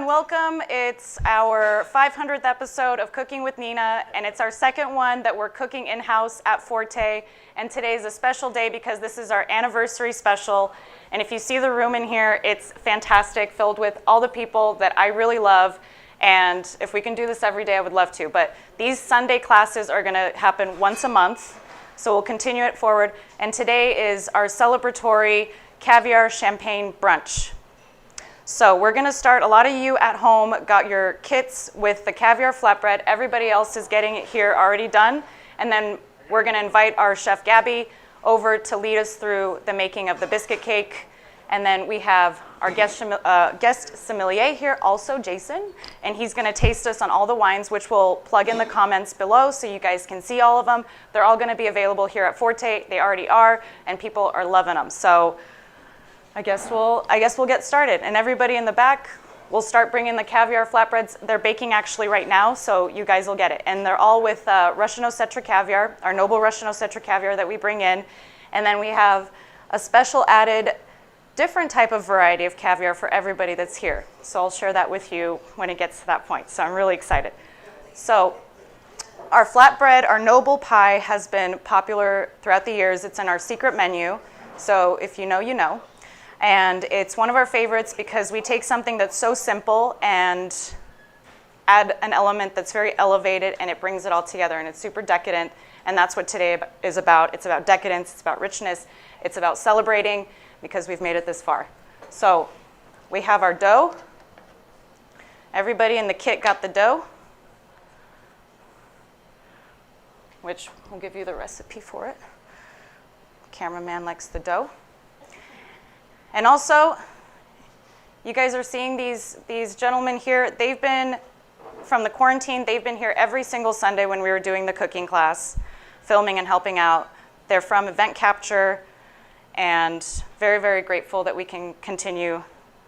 and welcome. It's our 500th episode of Cooking with Nina, and it's our second one that we're cooking in-house at Forte. And today is a special day because this is our anniversary special. And if you see the room in here, it's fantastic, filled with all the people that I really love. And if we can do this every day, I would love to. But these Sunday classes are going to happen once a month, so we'll continue it forward. And today is our celebratory caviar champagne brunch. So we're going to start. A lot of you at home got your kits with the caviar flatbread. Everybody else is getting it here already done. And then we're going to invite our chef Gabby over to lead us through the making of the biscuit cake. And then we have our guest sommelier here, also Jason, and he's going to taste us on all the wines, which we'll plug in the comments below so you guys can see all of them. They're all going to be available here at Forte. They already are, and people are loving them. So I guess we'll get started. And everybody in the back, we'll start bringing the caviar flatbreads. They're baking actually right now, so you guys will get it. And they're all with Russian Osetra caviar, our noble Russian Osetra caviar that we bring in. And then we have a special added different type of variety of caviar for everybody that's here. So I'll share that with you when it gets to that point. So I'm really excited. So our flatbread, our noble pie, has been popular throughout the years. It's in our secret menu. So if you know, you know. And it's one of our favorites because we take something that's so simple and add an element that's very elevated, and it brings it all together, and it's super decadent. And that's what today is about. It's about decadence, it's about richness, it's about celebrating because we've made it this far. So we have our dough. Everybody in the kit got the dough, which we'll give you the recipe for it. Cameraman likes the dough. And also, you guys are seeing these gentlemen here. They've been, from the quarantine, they've been here every single Sunday when we were doing the cooking class, filming and helping out. They're from Event Capture, and very, very grateful that we can continue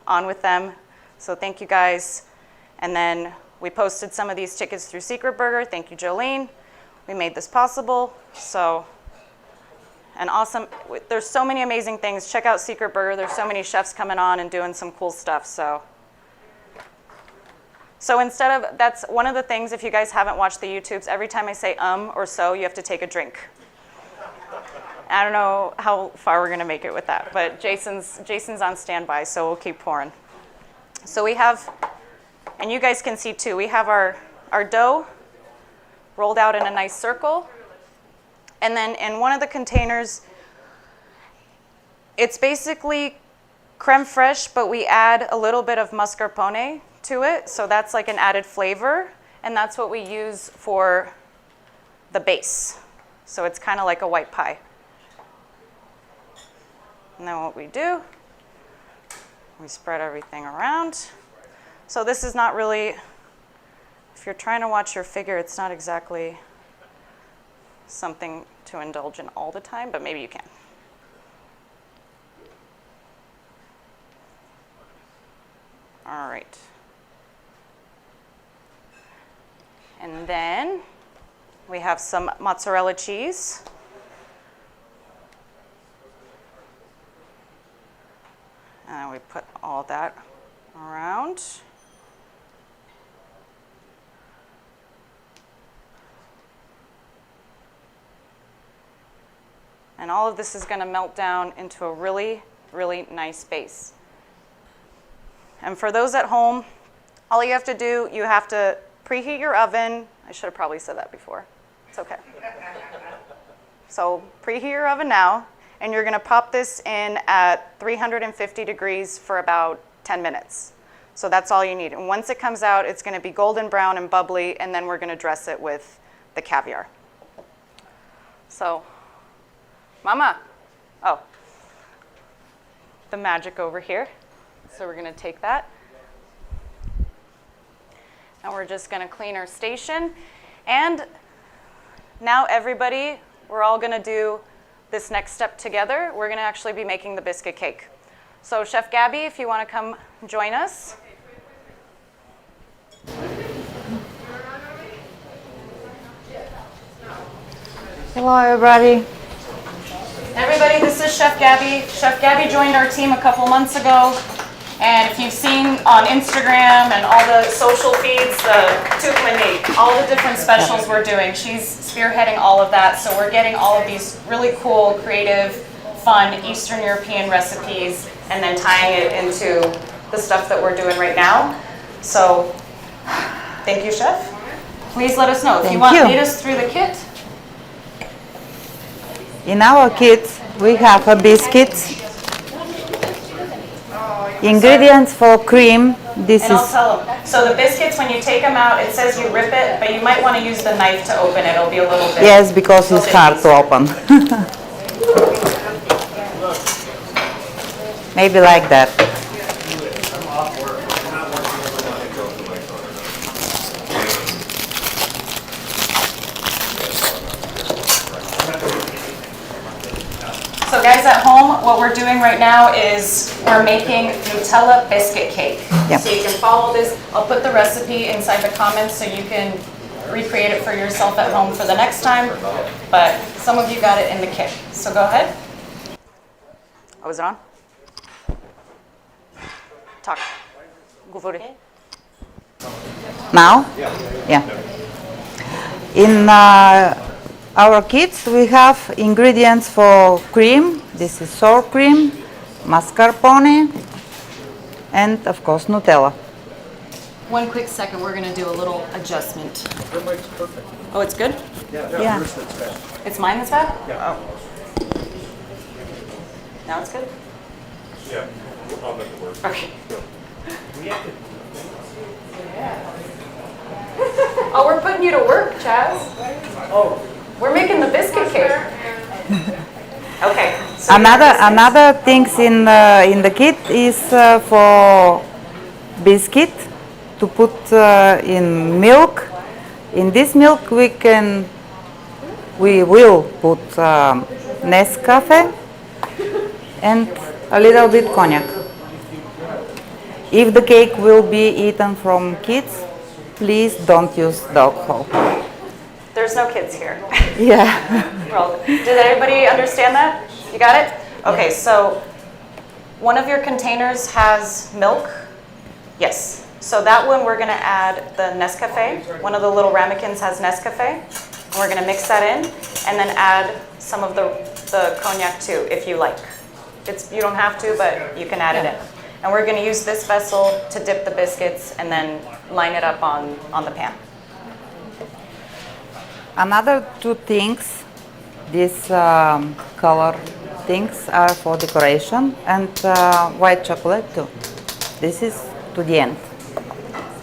on with them. So thank you guys. And then we posted some of these tickets through Secret Burger. Thank you, Jolene. We made this possible. So, and awesome. There's so many amazing things. Check out Secret Burger. There's so many chefs coming on and doing some cool stuff. So instead of, that's one of the things, if you guys haven't watched the YouTubes, every time I say or so, you have to take a drink. I don't know how far we're going to make it with that, but Jason's on standby, so we'll keep pouring. So we have, and you guys can see too, we have our dough rolled out in a nice circle. And then in one of the containers, it's basically creme fraiche, but we add a little bit of mascarpone to it. So that's like an added flavor. And that's what we use for the base. So it's kind of like a white pie. And then what we do, we spread everything around. So this is not really, if you're trying to watch your figure, it's not exactly something to indulge in all the time, but maybe you can. All right. And then we have some mozzarella cheese. And we put all that around. And all of this is going to melt down into a really, really nice base. And for those at home, all you have to do, you have to preheat your oven. I should have probably said that before. It's okay. So preheat your oven now, and you're going to pop this in at 350 degrees for about 10 minutes. So that's all you need. And once it comes out, it's going to be golden brown and bubbly, and then we're going to dress it with the caviar. So, Mama, oh, the magic over here. So we're going to take that. And we're just going to clean our station. And now everybody, we're all going to do this next step together. We're going to actually be making the biscuit cake. So Chef Gabby, if you want to come join us. Hello, everybody. Everybody, this is Chef Gabby. Chef Gabby joined our team a couple months ago. And if you've seen on Instagram and all the social feeds, Toute Monique, all the different specials we're doing, she's spearheading all of that. So we're getting all of these really cool, creative, fun Eastern European recipes and then tying it into the stuff that we're doing right now. So thank you, Chef. Please let us know if you want to lead us through the kit. In our kit, we have a biscuit, ingredients for cream. This And I'll is tell them. So the biscuits, when you take them out, it says you rip it, but you might want to use the knife to open it. It'll be a little bit. yes, because it's hard to open. Maybe like that. So guys at home, what we're doing right now is we're making Nutella biscuit cake. Yep. So you can follow this. I'll put the recipe inside the comments so you can recreate it for yourself at home for the next time. But some of you got it in the kit. So go ahead. Oh, is it on? Talk. Go for it. Now? Yeah. In our kits, we have ingredients for cream. This is sour cream, mascarpone, and of course Nutella. One quick second, we're gonna do a little adjustment. Oh, it's good? Yeah. It's mine that's bad? Yeah. Oh. Now it's good? Yeah, I'll make it work. Okay. Oh, we're putting you to work, Chaz. Oh. We're making the biscuit cake. Okay. So Another things in the kit is for biscuit to put in milk. In this milk we will put Nescafe and a little bit cognac. If the cake will be eaten from kids, please don't use the alcohol. There's no kids here. Yeah. Well, did everybody understand that? You got it? Okay, so one of your containers has milk. Yes. So that one we're going to add the Nescafe. One of the little ramekins has Nescafe. And we're going to mix that in and then add some of the cognac too, if you like. You don't have to, but you can add it in. And we're going to use this vessel to dip the biscuits and then line it up on the pan. Another two things, these color things are for decoration, and white chocolate too. This is to the end.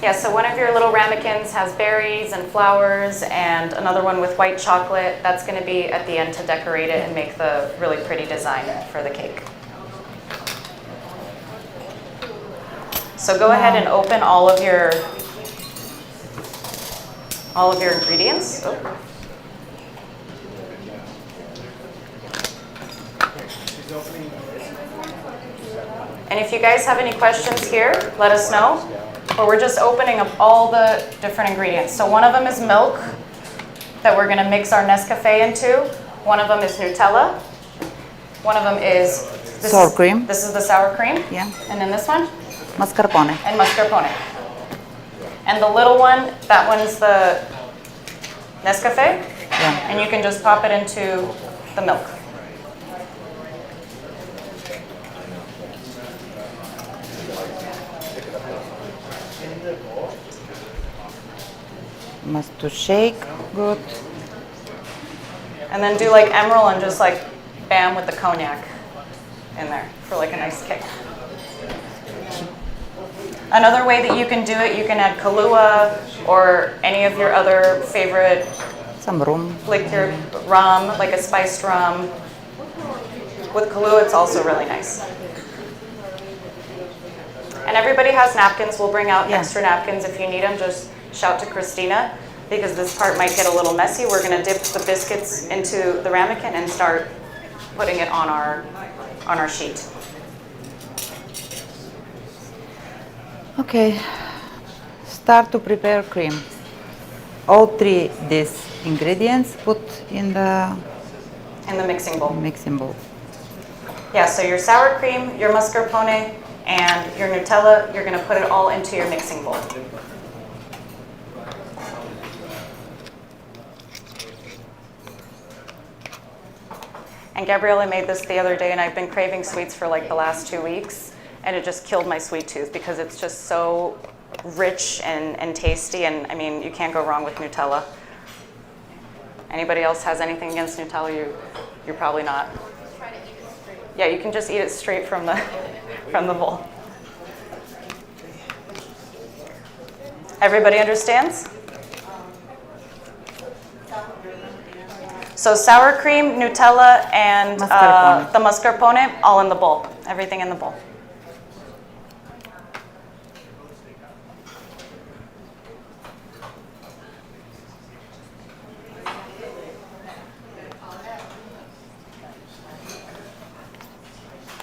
Yeah, so one of your little ramekins has berries and flowers, and another one with white chocolate. That's going to be at the end to decorate it and make the really pretty design for the cake. So go ahead and open all of your ingredients. Oh. And if you guys have any questions here, let us know. But we're just opening up all the different ingredients. So one of them is milk that we're going to mix our Nescafe into. One of them is Nutella. One of them is Sour cream. This is the sour cream. Yeah. And then this one? Mascarpone. And mascarpone. And the little one, that one's the Nescafe. Yeah. And you can just pop it into the milk. Must to shake good. And then do like emerald and just like bam with the cognac in there for like a nice kick. Another way that you can do it, you can add Kahlua or any of your other favorite Some rum. liquor, rum, like a spiced rum. With Kahlua, it's also really nice. And everybody has napkins. We'll bring out extra napkins if you need them. Just shout to Christina, because this part might get a little messy. We're going to dip the biscuits into the ramekin and start putting it on our sheet. Okay. Start to prepare cream. All three these ingredients put in the In the mixing bowl. mixing bowl. Yeah, so your sour cream, your mascarpone, And your Nutella, you're gonna put it all into your mixing bowl. And Gabriella made this the other day, and I've been craving sweets for like the last 2 weeks, and it just killed my sweet tooth because it's just so rich and tasty, and I mean, you can't go wrong with Nutella. Anybody else has anything against Nutella? You're probably not. Yeah, you can just eat it straight from the from the bowl. Everybody understands? So sour cream, Nutella, and Mascarpone. the mascarpone, all in the bowl. Everything in the bowl.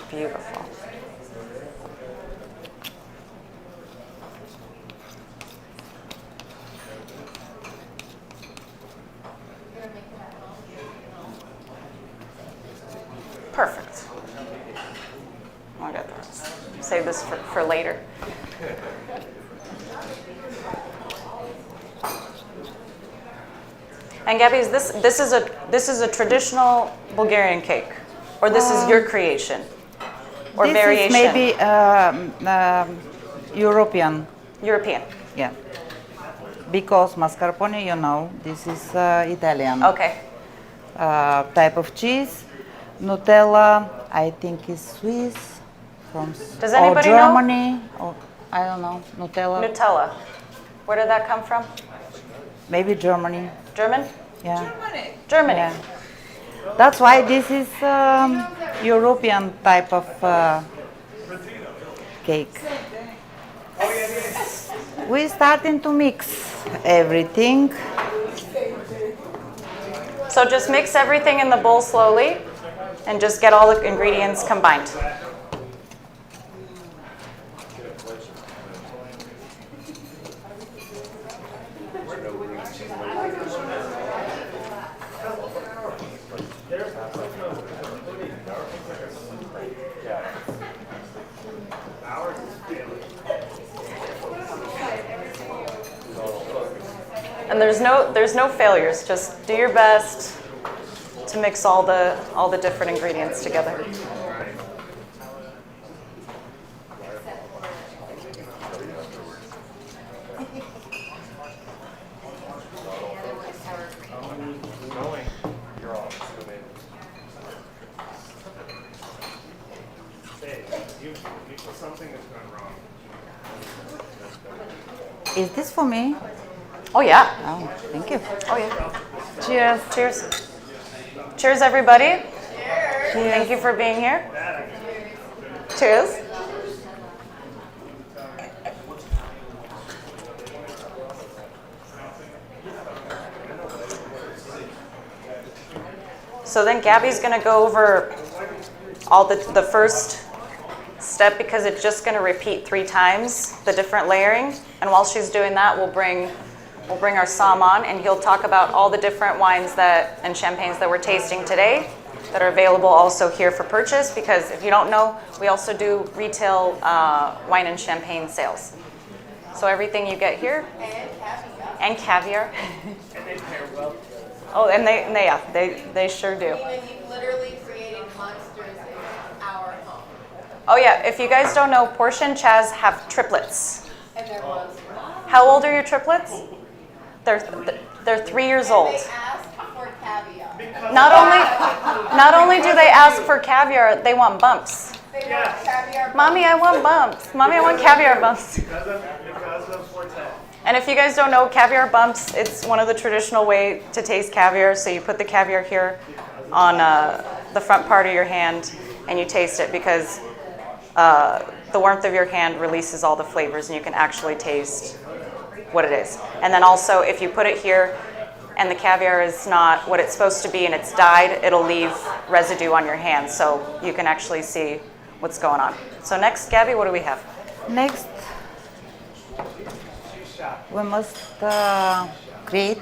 Beautiful. Perfect. I'll get this. Save this for later. And Gabby, this is a traditional Bulgarian cake, or this is your creation, or this variation? is maybe European, European. yeah. Because mascarpone, you know, this is Italian Okay. type of cheese. Nutella, I think is Swiss, Does anybody or know? Germany, or I don't know, Nutella. Nutella. Where did that come from? Maybe Germany, German? yeah. Germany. Yeah. That's why this is European type of cake. We're starting to mix everything. So just mix everything in the bowl slowly and just get all the ingredients combined. And there's no failures. Just do your best to mix all the different ingredients together. Knowing you're all estimated. Hey, something has gone wrong. Is this for me? Oh yeah. Oh, thank you. Oh yeah. Cheers. Cheers. Cheers, everybody. Cheers. Thank you for being here. Cheers. So then Gabby's going to go over all the first step because it's just going to repeat 3 times the different layering. And while she's doing that, we'll bring our Sam on, and he'll talk about all the different wines and champagnes that we're tasting today that are available also here for purchase, because if you don't know, we also do retail wine and champagne sales. So everything you get here. And caviar. And they pair well. Oh, and they sure do. You've literally created monsters in our home. Oh yeah, if you guys don't know, Portia and Chaz have triplets. And they're monsters. How old are your triplets? They're 3 years old. They ask for caviar. Not only do they ask for caviar, they want bumps. They want caviar. Mommy, I want bumps. Mommy, I want caviar bumps. Because of Forte. And if you guys don't know, caviar bumps, it's one of the traditional way to taste caviar. So you put the caviar here on the front part of your hand and you taste it, because the warmth of your hand releases all the flavors and you can actually taste what it is. And then also, if you put it here and the caviar is not what it's supposed to be and it's dyed, it'll leave residue on your hand, so you can actually see what's going on. So next, Gabby, what do we have? Next, we must create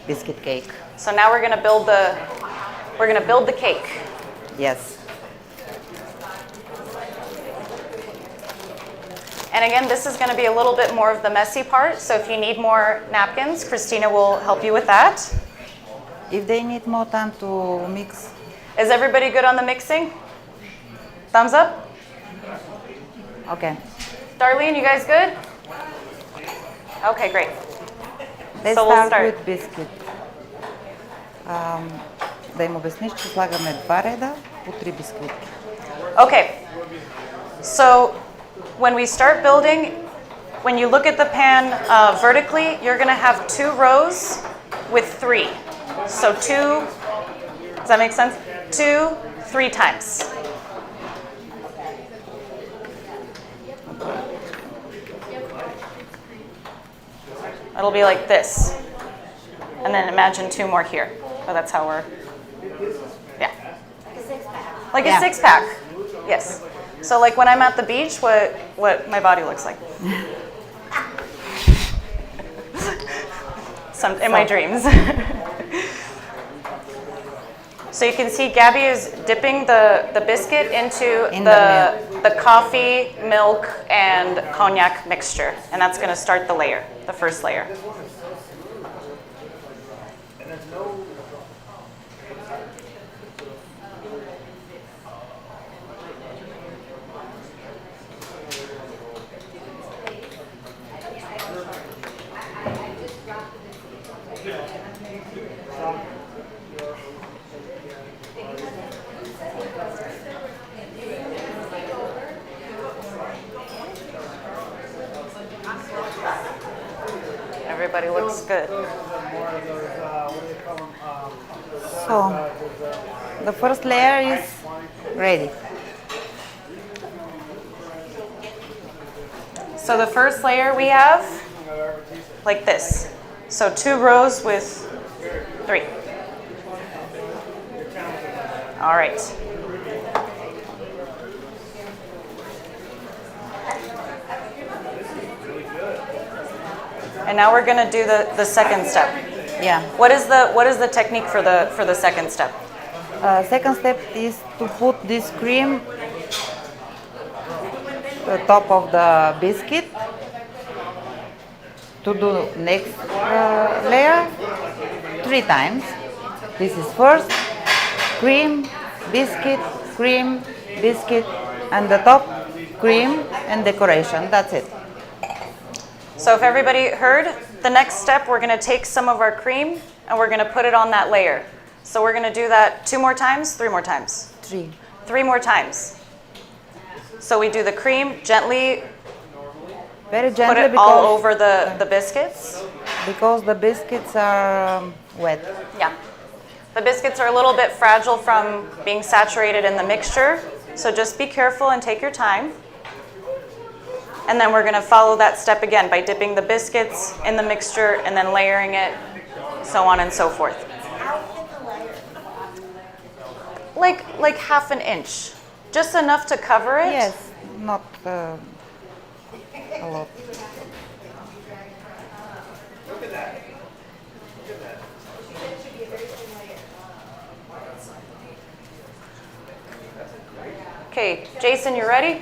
biscuit cake. So now we're gonna build the cake. Yes. And again, this is going to be a little bit more of the messy part, so if you need more napkins, Christina will help you with that. If they need more time to mix, Is everybody good on the mixing? Thumbs up? okay. Darlene, you guys good? Okay, great. Let's So we'll start start. with biscuit. Да им обясниш, че слагаме 2 реда по 3 бисквитки. Okay, so when we start building, when you look at the pan vertically, you're going to have 2 rows with 3. So 2, does that make sense? 2, 3 times. It'll be like this. And then imagine 2 more here. Oh, that's how we're, yeah. Like a Yeah. 6-pack. Yes. So like when I'm at the beach, what my body looks like. In my dreams. So you can see Gabby is dipping the biscuit into In the coffee, milk, and cognac mixture. And that's going to start the layer, the first layer. Everybody looks good. More of those, what do they call them? So, the first layer is ready. So the first layer we have, like this. So 2 rows with 3. All right. And now we're going to do the second step. Yeah. What is the technique for the second step? Second step is to put this cream the top of the biscuit. To do next layer 3 times. This is first cream, biscuit, and the top cream and decoration. That's it. So if everybody heard, the next step, we're going to take some of our cream and we're going to put it on that layer. So we're going to do that 2 more times, 3 more times. 3. 3 more times. So we do the cream, gently Very put gently it all over the biscuits. because the biscuits are wet. Yeah. The biscuits are a little bit fragile from being saturated in the mixture. So just be careful and take your time. And then we're going to follow that step again by dipping the biscuits in the mixture and then layering it, so on and so forth. Like half an inch. Just enough to cover it. Yes, not a lot. Okay, Jason, you ready?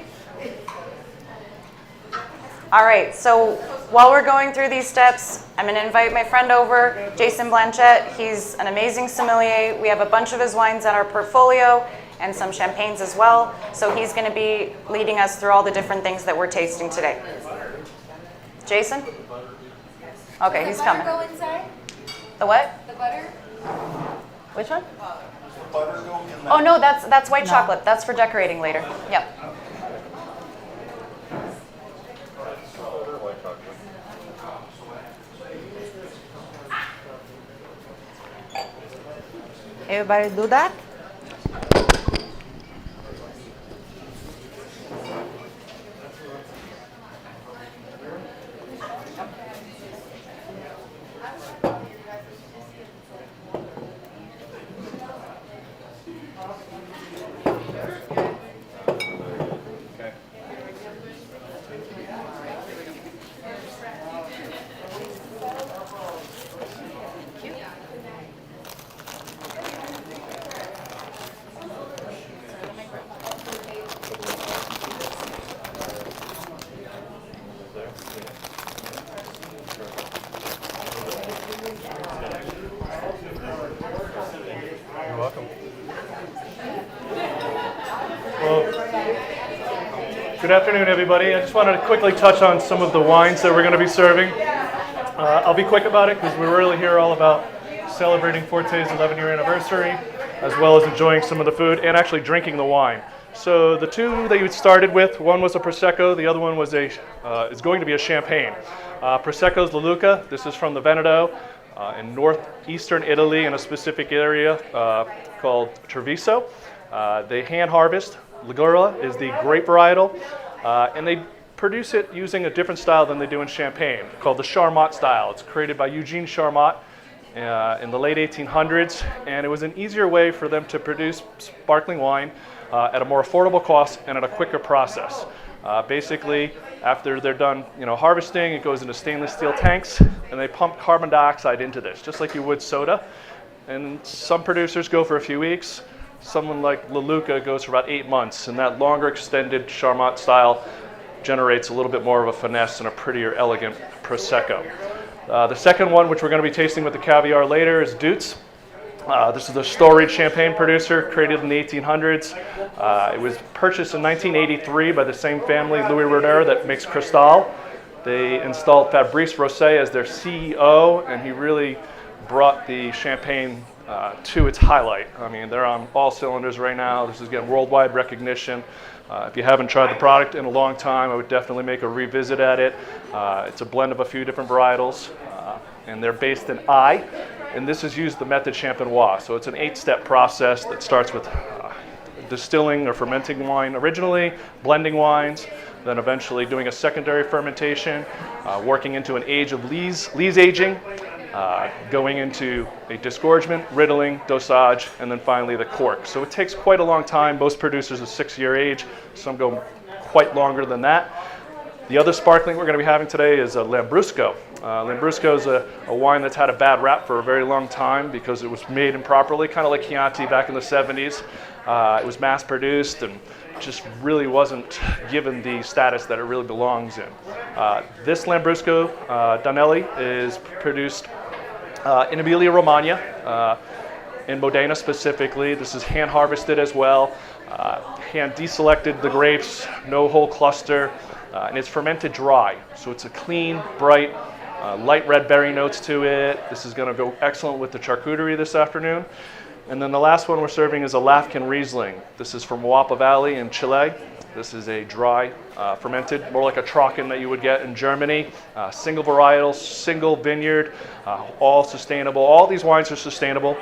All right, so while we're going through these steps, I'm going to invite my friend over, Jason Blanchette. He's an amazing sommelier. We have a bunch of his wines in our portfolio and some champagnes as well. So he's going to be leading us through all the different things that we're tasting today. Jason? Okay, he's coming. Go inside? The what? The butter? Which one? Oh no, that's white chocolate. That's for decorating later. Yep. Everybody do that? You're welcome. Well, good afternoon, everybody. I just wanted to quickly touch on some of the wines that we're going to be serving. I'll be quick about it because we're really here all about celebrating Forte's 11-year anniversary, as well as enjoying some of the food and actually drinking the wine. So the two that you started with, one was a Prosecco, the other one was is going to be a Champagne. Prosecco's Leluca. This is from the Veneto in northeastern Italy in a specific area called Treviso. They hand harvest. Ligura is the grape varietal, and they produce it using a different style than they do in Champagne, called the Charmat style. It's created by Eugene Charmat in the late 1800s, and it was an easier way for them to produce sparkling wine at a more affordable cost and at a quicker process. Basically, after they're done, harvesting, it goes into stainless steel tanks, and they pump carbon dioxide into this, just like you would soda. And some producers go for a few weeks. Someone like Leluca goes for about 8 months, and that longer extended Charmat style generates a little bit more of a finesse and a prettier, elegant Prosecco. The second one, which we're going to be tasting with the caviar later, is Deutz. This is a storied champagne producer created in the 1800s. It was purchased in 1983 by the same family, Louis Roederer, that makes Cristal. They installed Fabrice Rosset as their CEO, and he really brought the champagne to its highlight. I mean, they're on all cylinders right now. This is getting worldwide recognition. If you haven't tried the product in a long time, I would definitely make a revisit at it. It's a blend of a few different varietals, and they're based in Ai, and this is used the method champenois. So it's an 8-step process that starts with distilling or fermenting wine originally, blending wines, then eventually doing a secondary fermentation, working into an age of lees aging, going into a disgorgement, riddling, dosage, and then finally the cork. So it takes quite a long time. Most producers are 6-year age. Some go quite longer than that. The other sparkling we're going to be having today is a Lambrusco. Lambrusco is a wine that's had a bad rap for a very long time because it was made improperly, kind of like Chianti back in the 70s. It was mass produced and just really wasn't given the status that it really belongs in. This Lambrusco Danelli is produced in Emilia-Romagna, in Modena specifically. This is hand harvested as well, hand deselected the grapes, no whole cluster, and it's fermented dry. So it's a clean, bright, light red berry notes to it. This is going to go excellent with the charcuterie this afternoon. And then the last one we're serving is a Lafkin Riesling. This is from Huapa Valley in Chile. This is a dry, fermented, more like a Trocken that you would get in Germany. Single varietal, single vineyard, all sustainable. All these wines are sustainable,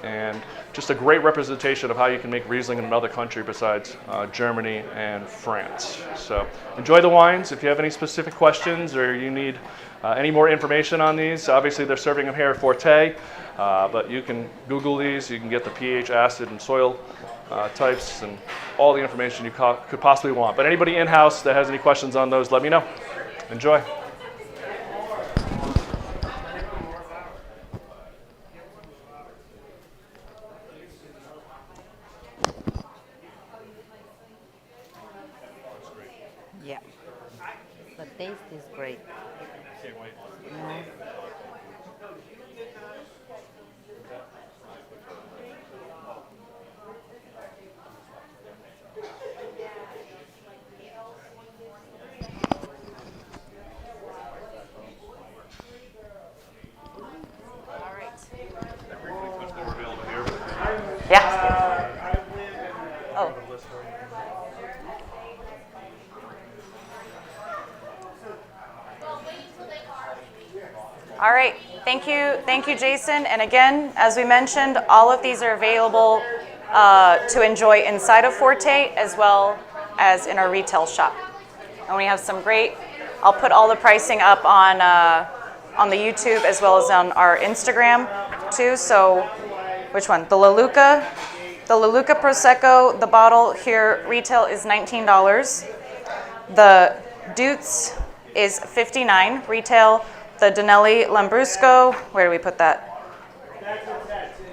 and just a great representation of how you can make Riesling in another country besides Germany and France. So enjoy the wines. If you have any specific questions or you need any more information on these, obviously they're serving them here at Forte, but you can Google these. You can get the pH, acid, and soil types and all the information you could possibly want. But anybody in-house that has any questions on those, let me know. Enjoy. Yeah. The taste is great. Can't wait. Yeah. Yeah. Oh. All right. Thank you, Jason. And again, as we mentioned, all of these are available to enjoy inside of Forte as well as in our retail shop. And we have some great. I'll put all the pricing up on the YouTube as well as on our Instagram too. So, which one? The Leluca Prosecco. The bottle here retail is $19. The Deutz is $59 retail. The Danelli Lambrusco, where do we put that?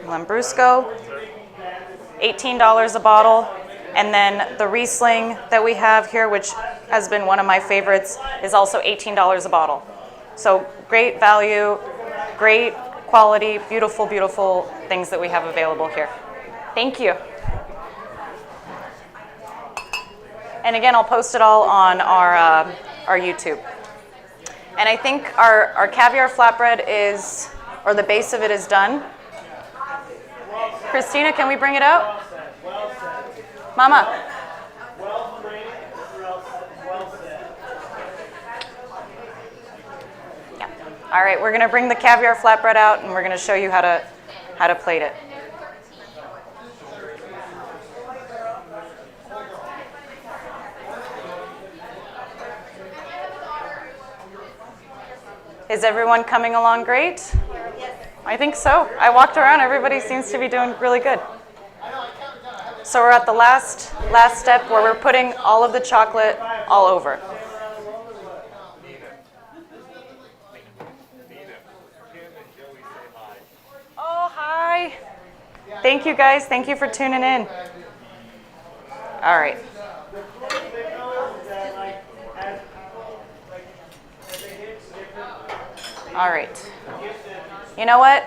Lambrusco, $18 a bottle. And then the Riesling that we have here, which has been one of my favorites, is also $18 a bottle. So great value. great quality, beautiful, beautiful things that we have available here. Thank you. And again, I'll post it all on our YouTube. And I think our caviar flatbread is, or the base of it is done. Christina, can we bring it out? Mama. Yeah. All right, we're gonna bring the caviar flatbread out and we're gonna show you how to plate it. Is everyone coming along great? I think so. I walked around, everybody seems to be doing really good. So we're at the last step where we're putting all of the chocolate all over. Oh, hi. Thank you guys, thank you for tuning in. All right. All right. You know what?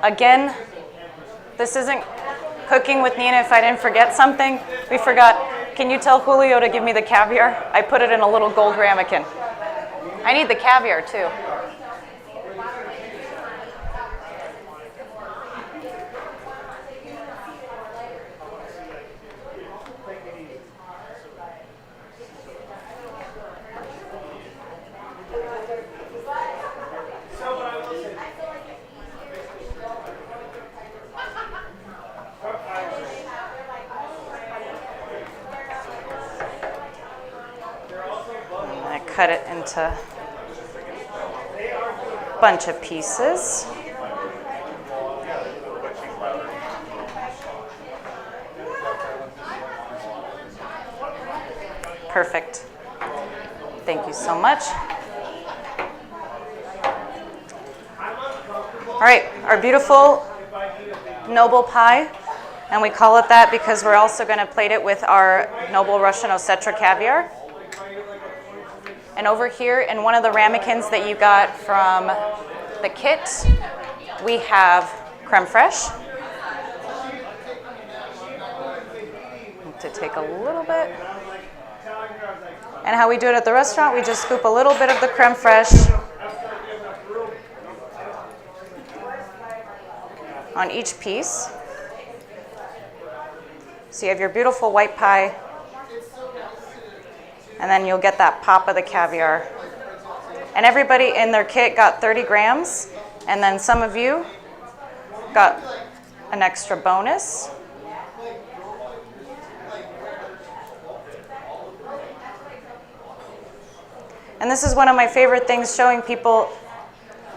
Again, this isn't cooking with Nina if I didn't forget something. We forgot. Can you tell Julio to give me the caviar? I put it in a little gold ramekin. I need the caviar too. Cut it into a bunch of pieces. Perfect. Thank you so much. All right, our beautiful noble pie, and we call it that because we're also going to plate it with our noble Russian Osetra caviar. And over here in one of the ramekins that you got from the kit, we have creme fraiche. To take a little bit. And how we do it at the restaurant, we just scoop a little bit of the creme fraiche on each piece. So you have your beautiful white pie. And then you'll get that pop of the caviar. And everybody in their kit got 30 grams, and then some of you got an extra bonus. And this is one of my favorite things, showing people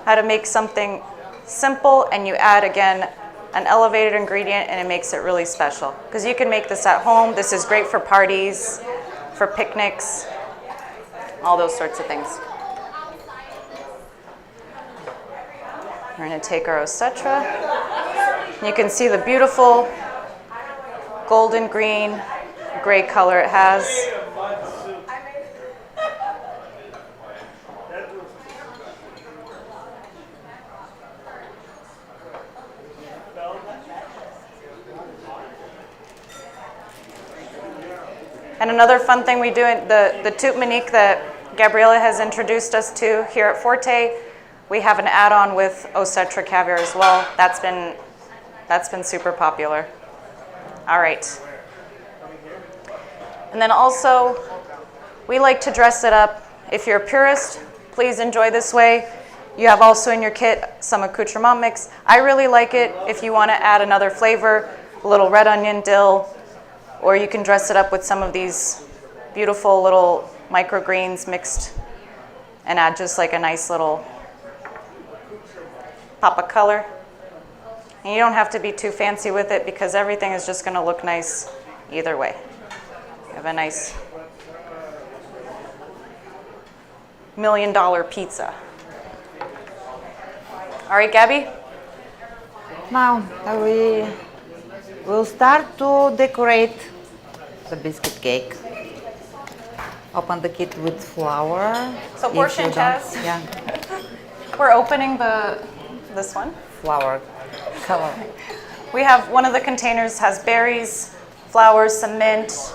how to make something simple and you add, again, an elevated ingredient and it makes it really special. Because you can make this at home. This is great for parties, for picnics, all those sorts of things. We're going to take our Osetra. You can see the beautiful golden green, gray color it has. And another fun thing we do, the Toute Manique that Gabriela has introduced us to here at Forte, we have an add-on with Osetra caviar as well. That's been super popular. All right. And then also, we like to dress it up. If you're a purist, please enjoy this way. You have also in your kit some accoutrement mix. I really like it if you want to add another flavor, a little red onion, dill, or you can dress it up with some of these beautiful little microgreens mixed and add just like a nice little pop of color. And you don't have to be too fancy with it because everything is just going to look nice either way. You have a nice $1 million pizza. All right, Gabby? Now we will start to decorate the biscuit cake. Open the kit with flour. So if portion you don't- test. Yeah. We're opening this one. flower color. We have one of the containers has berries, flowers, some mint,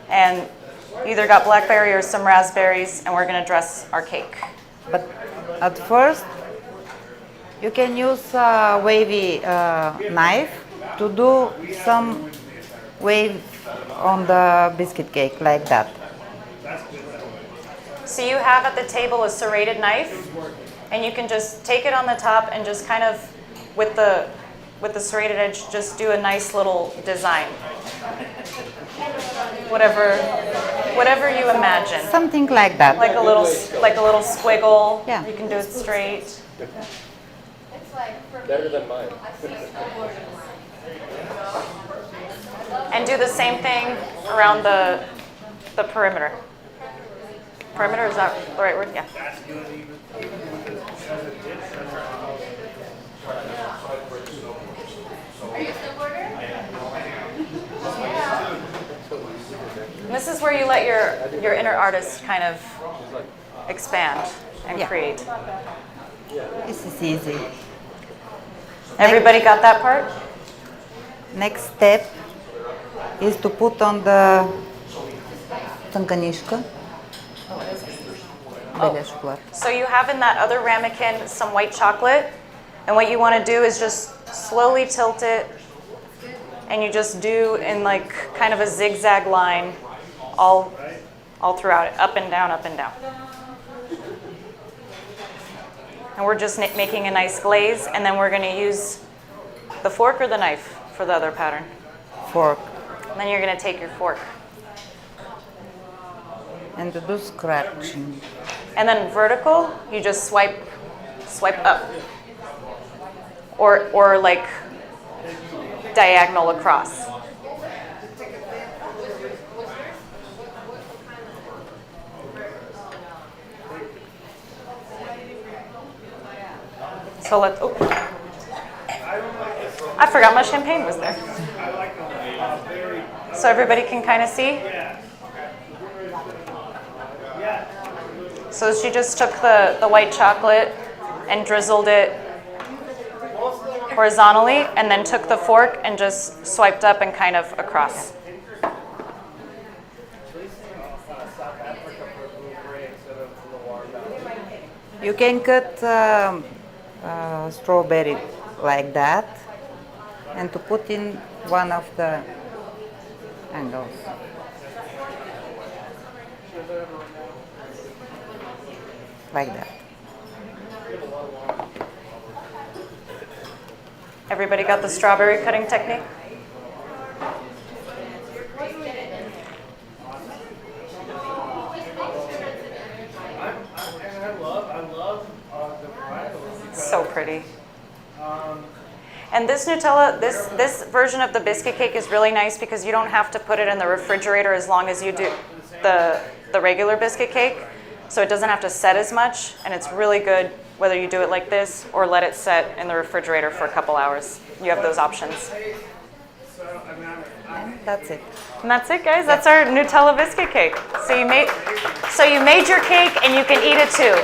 and either got blackberry or some raspberries, and we're gonna dress our cake. But at first, you can use a wavy knife to do some wave on the biscuit cake like that. So you have at the table a serrated knife, and you can just take it on the top and just kind of, with the serrated edge, just do a nice little design. Whatever you imagine. Something like that. Like a little squiggle. Yeah. You can do it straight. It's like for me, Better than mine. I see snowboarders. And do the same thing around the perimeter. Perimeter, is that the right word? Yeah. That's good even because as a dip, Are you a snowboarder? And this is where you let your inner artist kind of expand and Yeah. create. This is easy. Everybody got that part? Next step is to put on the tânganishka. Белия шоколад. So you have in that other ramekin some white chocolate, and what you want to do is just slowly tilt it, and you just do in like kind of a zigzag line all throughout it, up and down, up and down. And we're just making a nice glaze, and then we're going to use the fork or the knife for the other pattern. Fork. And then you're going to take your fork. And to do scratching. And then vertical, you just swipe up. Or like diagonal across. So let's, oh. I forgot my champagne was there. So everybody can kind of see? So she just took the white chocolate and drizzled it horizontally, and then took the fork and just swiped up and kind of across. You can cut strawberry like that and to put in one of the angles. Like that. Everybody got the strawberry cutting technique? I love the variety. So pretty. And this Nutella, this version of the biscuit cake is really nice because you don't have to put it in the refrigerator as long as you do the regular biscuit cake. So it doesn't have to set as much, and it's really good whether you do it like this or let it set in the refrigerator for a couple hours. You have those options. That's it. And that's it, guys. That's our Nutella biscuit cake. So you made your cake, and you can eat it too.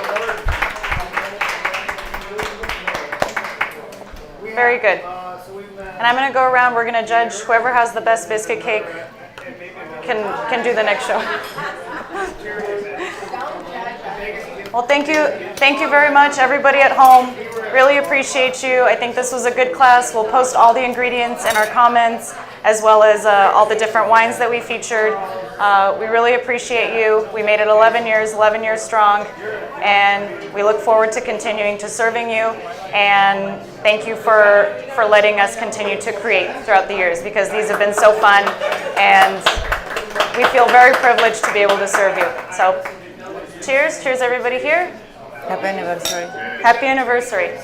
Very good. And I'm going to go around. We're going to judge whoever has the best biscuit cake can do the next show. Well, thank you very much, everybody at home. Really appreciate you. I think this was a good class. We'll post all the ingredients in our comments, as well as all the different wines that we featured. We really appreciate you. We made it 11 years strong, and we look forward to continuing to serving you. And thank you for letting us continue to create throughout the years, because these have been so fun, and we feel very privileged to be able to serve you. So, cheers everybody here. Happy anniversary. Happy anniversary.